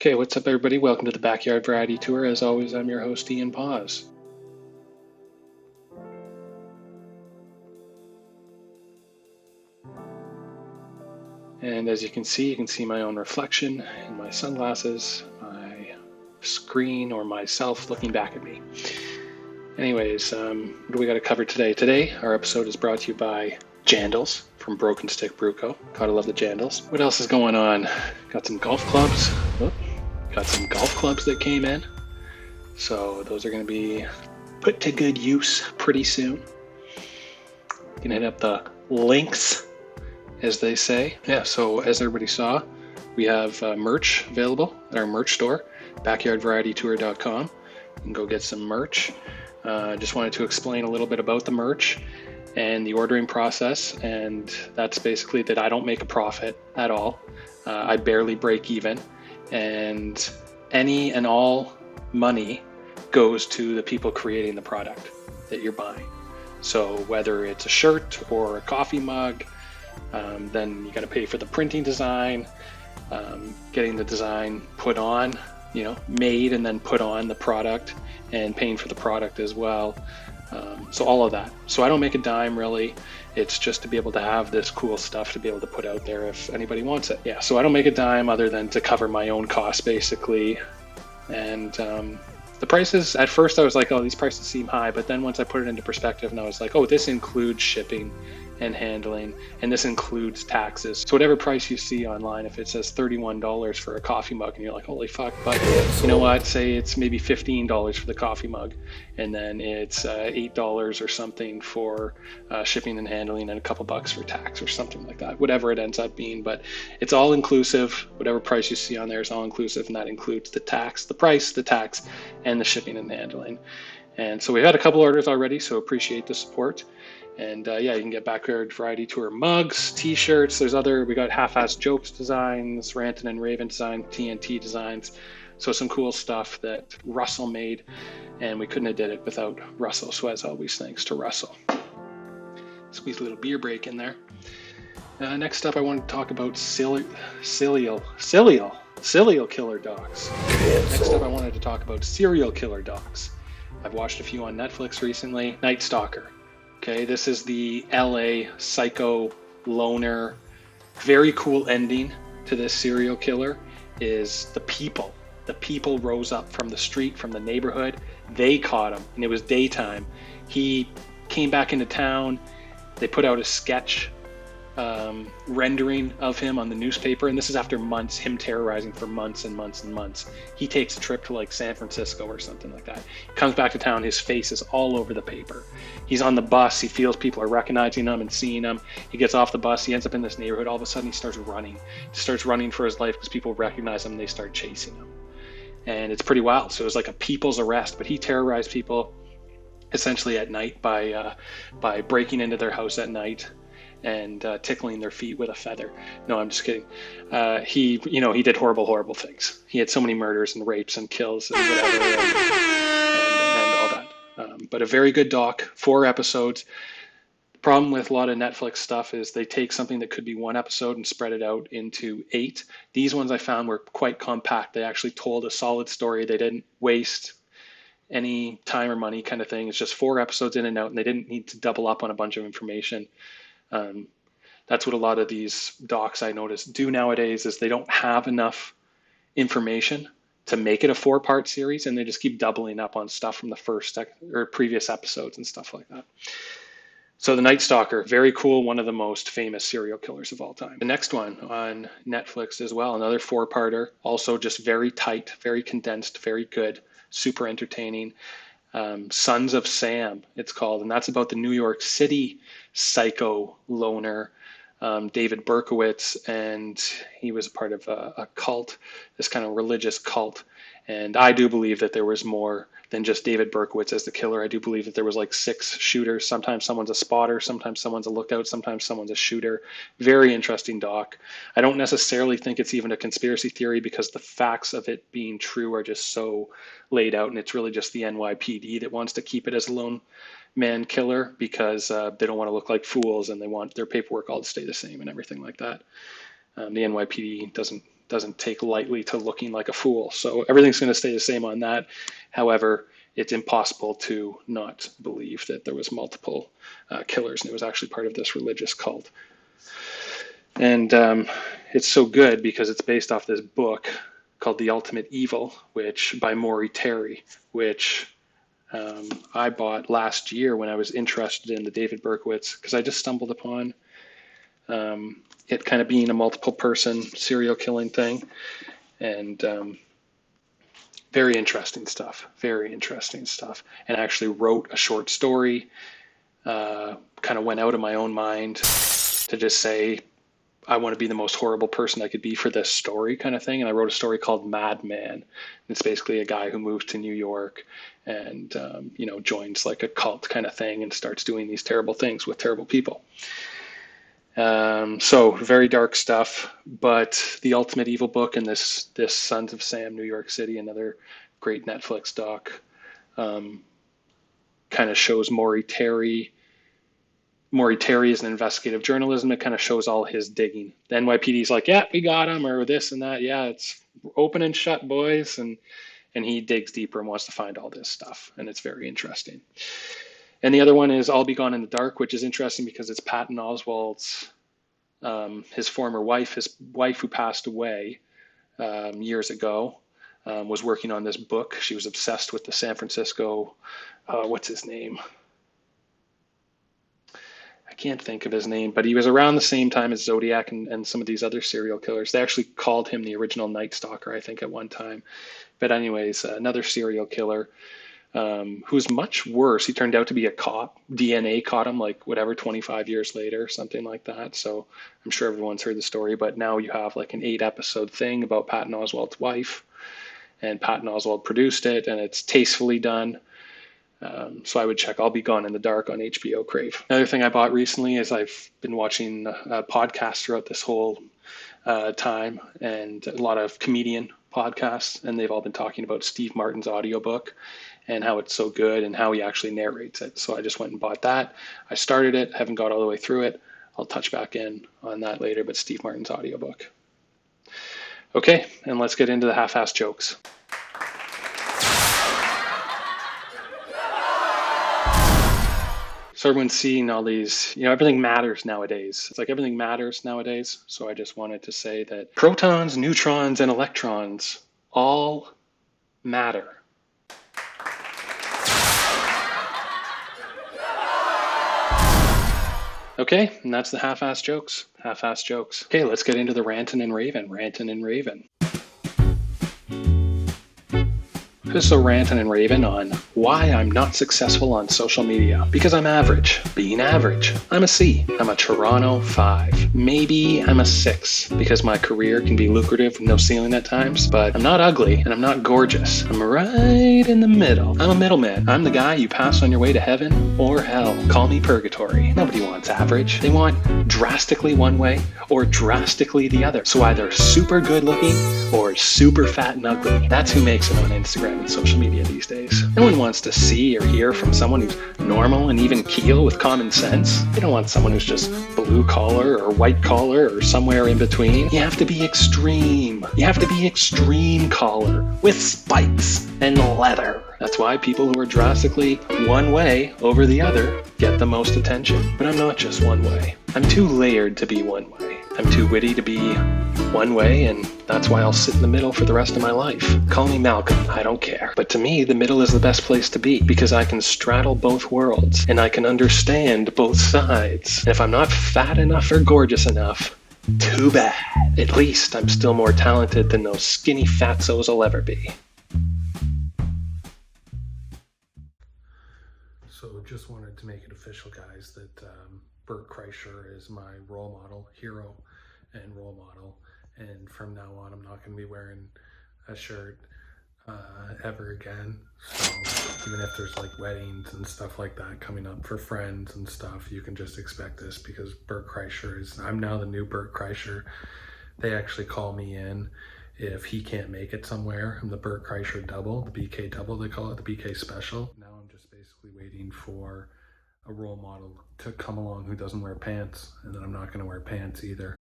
Okay, what's up, everybody? Welcome to the Backyard Variety Tour. As always, I'm your host, Ian Pozz. And as you can see my own reflection in my sunglasses, my screen, or myself looking back at me. Anyways, what do we got to cover today? Today, our episode is brought to you by Jandals from Broken Stick Brew Co. Gotta love the Jandals. What else is going on? Got some golf clubs. Got some golf clubs that came in. So those are going to be put to good use pretty soon. Gonna hit up the links, as they say. Yeah, so as everybody saw, we have merch available at our merch store, backyardvarietytour.com. You can go get some merch. Just wanted to explain a little bit about the merch and the ordering process, and that's basically that I don't make a profit at all. I barely break even, and any and all money goes to the people creating the product that you're buying. So whether it's a shirt or a coffee mug, then you got to pay for the printing design, getting the design put on, made and then put on the product, and paying for the product as well. So all of that. So I don't make a dime really. It's just to be able to have this cool stuff to be able to put out there if anybody wants it. Yeah, so I don't make a dime other than to cover my own costs basically. And the prices, at first I was like, oh, these prices seem high, but then once I put it into perspective and I was like, oh, this includes shipping and handling, and this includes taxes. So whatever price you see online, if it says $31 for a coffee mug and you're like, holy fuck, but you know what, say it's maybe $15 for the coffee mug, and then it's $8 or something for shipping and handling, and a couple bucks for tax or something like that, whatever it ends up being. But it's all inclusive. Whatever price you see on there is all inclusive, and that includes the tax, the price, the tax, and the shipping and handling. And so we've had a couple orders already, so appreciate the support. And you can get Backyard Variety Tour mugs, t-shirts. We got half-assed jokes designs, ranting and raving design, TNT designs. So some cool stuff that Russell made, and we couldn't have did it without Russell. So as always, thanks to Russell. Squeeze a little beer break in there. Next up, I want to talk about serial killer dogs. Next up, I wanted to talk about serial killer dogs. I've watched a few on Netflix recently. Night Stalker. Okay, this is the LA psycho loner. Very cool ending to this serial killer is the people. The people rose up from the street, from the neighborhood. They caught him, and it was daytime. He came back into town. They put out a sketch rendering of him on the newspaper, and this is after months, him terrorizing for months and months and months. He takes a trip to like San Francisco or something like that. He comes back to town, his face is all over the paper. He's on the bus, he feels people are recognizing him and seeing him. He gets off the bus, he ends up in this neighborhood. All of a sudden he starts running. He starts running for his life because people recognize him and they start chasing him. And it's pretty wild. So it was like a people's arrest, but he terrorized people essentially at night by breaking into their house at night and tickling their feet with a feather. No, I'm just kidding. He did horrible things. He had so many murders and rapes and kills and whatever, and all that. But a very good doc, 4 episodes. The problem with a lot of Netflix stuff is they take something that could be 1 episode and spread it out into 8. These ones I found were quite compact. They actually told a solid story. They didn't waste any time or money kind of thing. It's just 4 episodes in and out, and they didn't need to double up on a bunch of information. That's what a lot of these docs I notice do nowadays, is they don't have enough information to make it a 4-part series, and they just keep doubling up on stuff from the first or previous episodes and stuff like that. So the Night Stalker, very cool, one of the most famous serial killers of all time. The next one on Netflix as well, another 4-parter, also just very tight, very condensed, very good, super entertaining. Sons of Sam, it's called, and that's about the New York City psycho loner, David Berkowitz, and he was part of a cult, this kind of religious cult. And I do believe that there was more than just David Berkowitz as the killer. I do believe that there was like 6 shooters. Sometimes someone's a spotter, sometimes someone's a lookout, sometimes someone's a shooter. Very interesting doc. I don't necessarily think it's even a conspiracy theory, because the facts of it being true are just so laid out, and it's really just the NYPD that wants to keep it as a lone man killer, because they don't want to look like fools, and they want their paperwork all to stay the same and everything like that. The NYPD doesn't doesn't take lightly to looking like a fool. So everything's going to stay the same on that. However, it's impossible to not believe that there was multiple killers, and it was actually part of this religious cult. And it's so good because it's based off this book called The Ultimate Evil, which by Maury Terry, which I bought last year when I was interested in the David Berkowitz, because I just stumbled upon it kind of being a multiple person serial killing thing. And very interesting stuff, And I actually wrote a short story, kind of went out of my own mind to just say, I want to be the most horrible person I could be for this story kind of thing. And I wrote a story called Madman. It's basically a guy who moves to New York and, joins like a cult kind of thing and starts doing these terrible things with terrible people. So very dark stuff, but The Ultimate Evil book and this Sons of Sam, New York City, another great Netflix doc, kind of shows Maury Terry. Maury Terry is an investigative journalism. It kind of shows all his digging. The NYPD's like, yeah, we got him, or this and that. Yeah, it's open and shut, boys. And he digs deeper and wants to find all this stuff. And it's very interesting. And the other one is I'll Be Gone in the Dark, which is interesting because it's Patton Oswalt's, his former wife, who passed away years ago, was working on this book. She was obsessed with the San Francisco, what's his name? I can't think of his name, but he was around the same time as Zodiac and some of these other serial killers. They actually called him the original Night Stalker, I think, at one time. But anyways, another serial killer who's much worse. He turned out to be a cop. DNA caught him 25 years later, something like that. So I'm sure everyone's heard the story, but now you have like an 8-episode thing about Patton Oswalt's wife, and Patton Oswalt produced it, and it's tastefully done. So I would check I'll Be Gone in the Dark on HBO Crave. Another thing I bought recently is I've been watching podcasts throughout this whole time, and a lot of comedian podcasts, and they've all been talking about Steve Martin's audiobook and how it's so good and how he actually narrates it. So I just went and bought that. I started it, haven't got all the way through it. I'll touch back in on that later, but Steve Martin's audiobook. Okay, and let's get into the half-assed jokes. So everyone's seeing all these, everything matters nowadays. It's like everything matters nowadays. So I just wanted to say that protons, neutrons, and electrons all matter. Okay, and that's the half-assed jokes. Okay, let's get into the rantin' and ravin'. So ranting and raving on why I'm not successful on social media. Because I'm average. Being average. I'm a C. I'm a Toronto 5. Maybe I'm a 6 because my career can be lucrative with no ceiling at times. But I'm not ugly and I'm not gorgeous. I'm right in the middle. I'm a middleman. I'm the guy you pass on your way to heaven or hell. Call me purgatory. Nobody wants average. They want drastically one way or drastically the other. So either super good looking or super fat and ugly. That's who makes it on Instagram and social media these days. No one wants to see or hear from someone who's normal and even keel with common sense. They don't want someone who's just blue collar or white collar or somewhere in between. You have to be extreme. You have to be extreme collar with spikes and leather. That's why people who are drastically one way over the other get the most attention. But I'm not just one way. I'm too layered to be one way. I'm too witty to be one way, and that's why I'll sit in the middle for the rest of my life. Call me Malcolm, I don't care. But to me, the middle is the best place to be because I can straddle both worlds and I can understand both sides. And if I'm not fat enough or gorgeous enough, too bad. At least I'm still more talented than those skinny fatzos will ever be. So just wanted to make it official, guys, that Bert Kreischer is my role model, hero and role model. And from now on, I'm not going to be wearing a shirt ever again. So even if there's like weddings and stuff like that coming up for friends and stuff, you can just expect this because Bert Kreischer I'm now the new Bert Kreischer. They actually call me in if he can't make it somewhere. I'm the Bert Kreischer double, the BK double, they call it, the BK special. Now I'm just basically waiting for a role model to come along who doesn't wear pants, and then I'm not going to wear pants either.